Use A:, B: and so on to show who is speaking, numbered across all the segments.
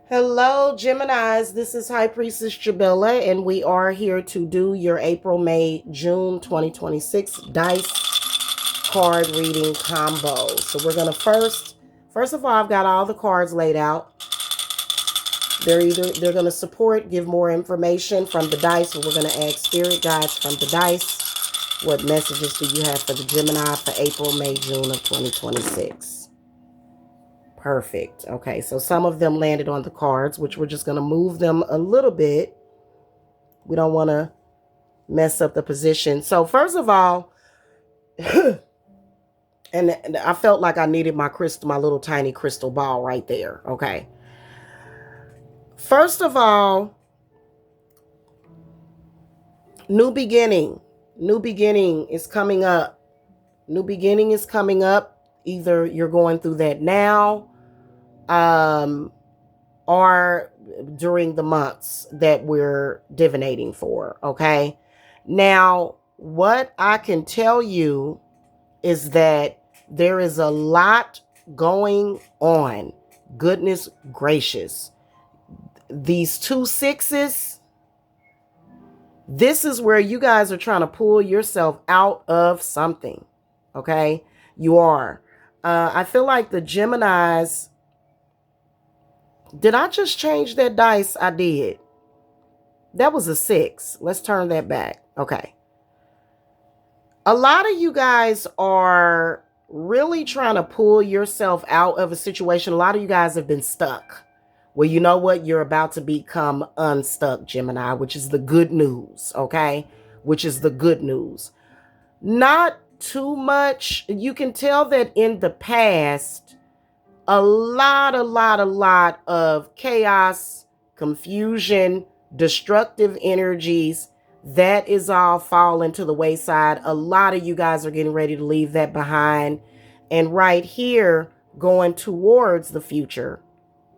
A: Hello, Geminis. This is High Priestess Jamila, and we are here to do your April, May, June 2026 dice card reading combo. So we're going to first of all, I've got all the cards laid out. They're going to support, give more information from the dice, or we're going to add spirit guides from the dice. What messages do you have for the Gemini for April, May, June of 2026? Perfect. Okay, so some of them landed on the cards, which we're just going to move them a little bit. We don't want to mess up the position. So first of all, and I felt like I needed my little tiny crystal ball right there. Okay. First of all, new beginning. New beginning is coming up. New beginning is coming up. Either you're going through that now, or during the months that we're divinating for. Okay. Now, what I can tell you is that there is a lot going on. Goodness gracious. These 2 6s, this is where you guys are trying to pull yourself out of something. Okay? You are. I feel like the Geminis, did I just change that dice? I did. That was a 6. Let's turn that back. Okay. A lot of you guys are really trying to pull yourself out of a situation. A lot of you guys have been stuck. Well, you know what? You're about to become unstuck, Gemini, which is the good news, okay? Which is the good news. Not too much. You can tell that in the past, a lot of chaos, confusion, destructive energies, that is all falling to the wayside. A lot of you guys are getting ready to leave that behind. And right here, going towards the future,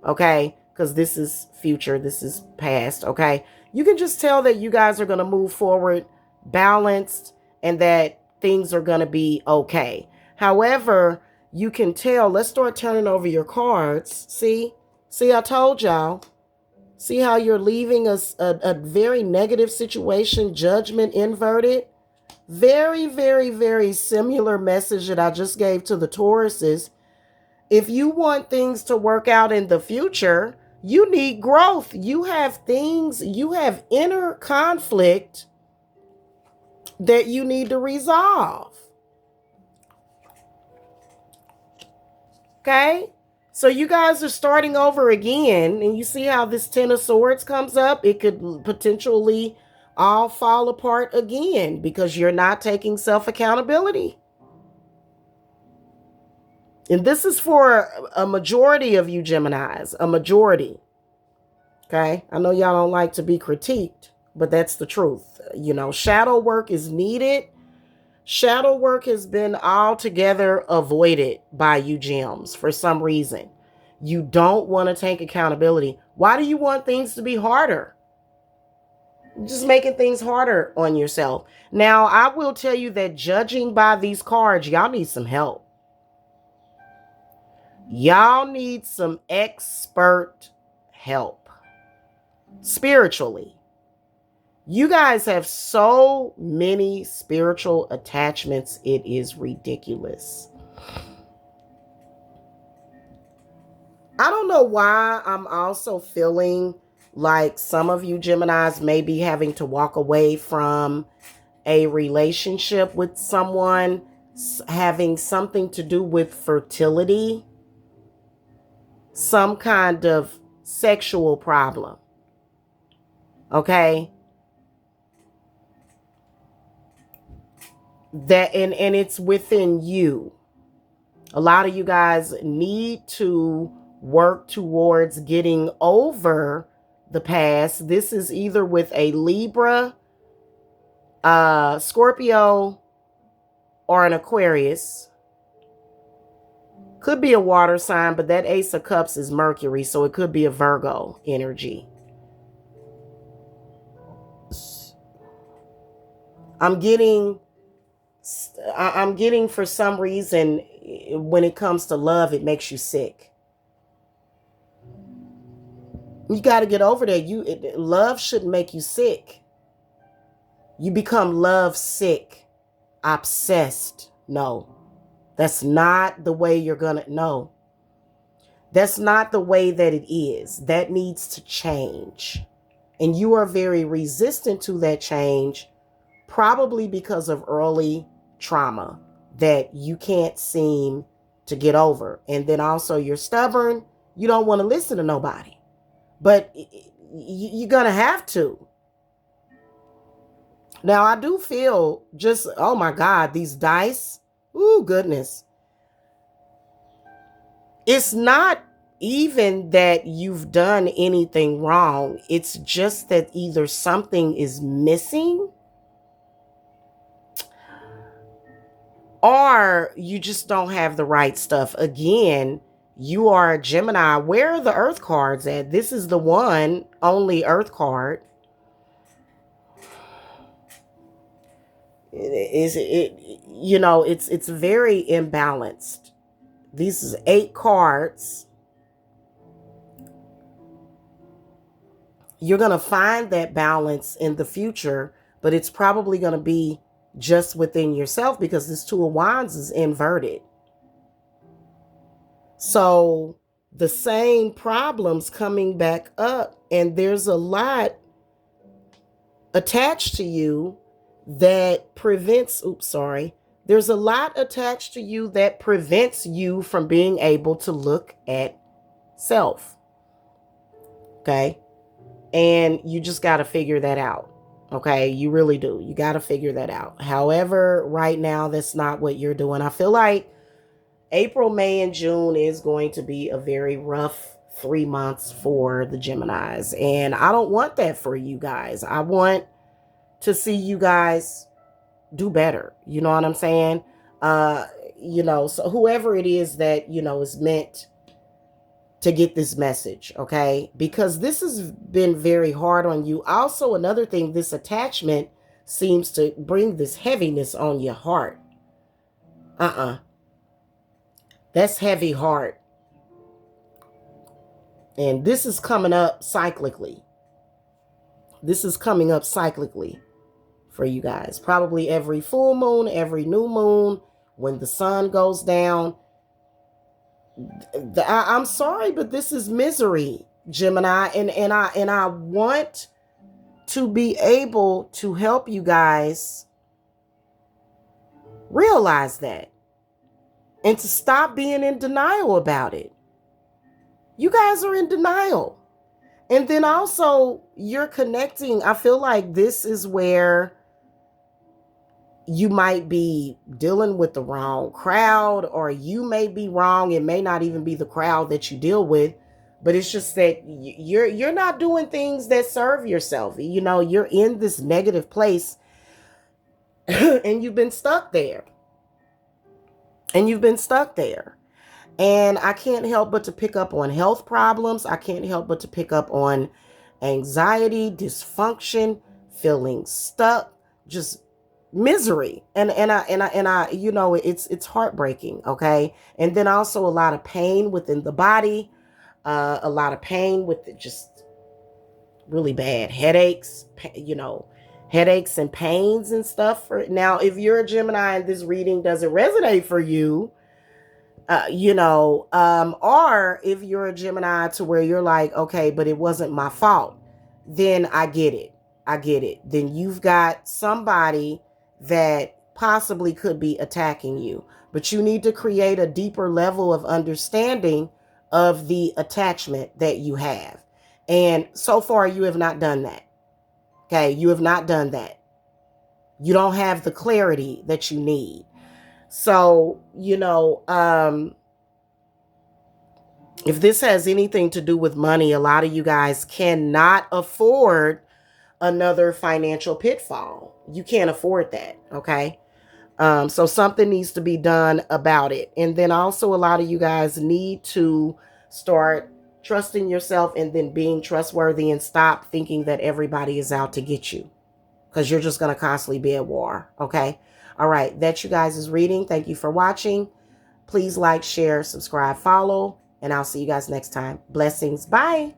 A: okay? Because this is future, this is past, okay? You can just tell that you guys are going to move forward balanced and that things are going to be okay. However, you can tell, let's start turning over your cards. See, I told y'all. See how you're leaving a very negative situation, judgment inverted? Very, very, very similar message that I just gave to the Tauruses. If you want things to work out in the future, you need growth. You have inner conflict that you need to resolve. Okay? So you guys are starting over again, and you see how this 10 of Swords comes up? It could potentially all fall apart again because you're not taking self-accountability. And this is for a majority of you Geminis, a majority. Okay? I know y'all don't like to be critiqued, but that's the truth. You know, shadow work is needed. Shadow work has been altogether avoided by you gems for some reason. You don't want to take accountability. Why do you want things to be harder? Just making things harder on yourself. Now, I will tell you that judging by these cards, y'all need some help. Y'all need some expert help spiritually. You guys have so many spiritual attachments, it is ridiculous. I don't know why I'm also feeling like some of you Geminis may be having to walk away from a relationship with someone having something to do with fertility, some kind of sexual problem. Okay? That and it's within you. A lot of you guys need to work towards getting over the past. This is either with a Libra, Scorpio, or an Aquarius. Could be a water sign, but that Ace of Cups is Mercury, so it could be a Virgo energy. I'm getting for some reason, when it comes to love, it makes you sick. You got to get over there. Love shouldn't make you sick. You become love sick, obsessed. No, that's not the way you're going to. No, that's not the way that it is. That needs to change. And you are very resistant to that change, probably because of early trauma that you can't seem to get over. And then also you're stubborn. You don't want to listen to nobody. But you're going to have to. Now, I do feel just, oh my God, these dice. Ooh, goodness. It's not even that you've done anything wrong. It's just that either something is missing or you just don't have the right stuff. Again, you are a Gemini. Where are the Earth cards at? This is the one only Earth card. It's very imbalanced. These is 8 cards. You're going to find that balance in the future, but it's probably going to be just within yourself because this Two of Wands is inverted. So the same problems coming back up, and there's a lot attached to you that prevents, there's a lot attached to you that prevents you from being able to look at self. Okay. And you just got to figure that out. Okay. You really do. You got to figure that out. However, right now, that's not what you're doing. I feel like April, May, and June is going to be a very rough 3 months for the Geminis. And I don't want that for you guys. I want to see you guys do better. You know what I'm saying? So whoever it is that, is meant to get this message, okay? Because this has been very hard on you. Also, another thing, this attachment seems to bring this heaviness on your heart. That's heavy heart. And this is coming up cyclically. This is coming up cyclically for you guys. Probably every full moon, every new moon, when the sun goes down. I'm sorry, but this is misery, Gemini. And I want to be able to help you guys realize that and to stop being in denial about it. You guys are in denial. And then also you're connecting. I feel like this is where you might be dealing with the wrong crowd, or you may be wrong. It may not even be the crowd that you deal with, but it's just that you're not doing things that serve yourself. You're in this negative place and you've been stuck there. And I can't help but to pick up on health problems. I can't help but to pick up on anxiety, dysfunction, feeling stuck, just misery. And it's heartbreaking. Okay. And then also a lot of pain within the body, a lot of pain with just really bad headaches, headaches and pains and stuff. Now, if you're a Gemini and this reading doesn't resonate for you, or if you're a Gemini to where you're like, okay, but it wasn't my fault, then I get it. Then you've got somebody that possibly could be attacking you, but you need to create a deeper level of understanding of the attachment that you have. And so far, you have not done that. Okay. You have not done that. You don't have the clarity that you need. So, if this has anything to do with money, a lot of you guys cannot afford another financial pitfall. You can't afford that. Okay. So something needs to be done about it. And then also a lot of you guys need to start trusting yourself and then being trustworthy and stop thinking that everybody is out to get you, because you're just going to constantly be at war. Okay. All right. That's you guys' reading. Thank you for watching. Please like, share, subscribe, follow, and I'll see you guys next time. Blessings. Bye.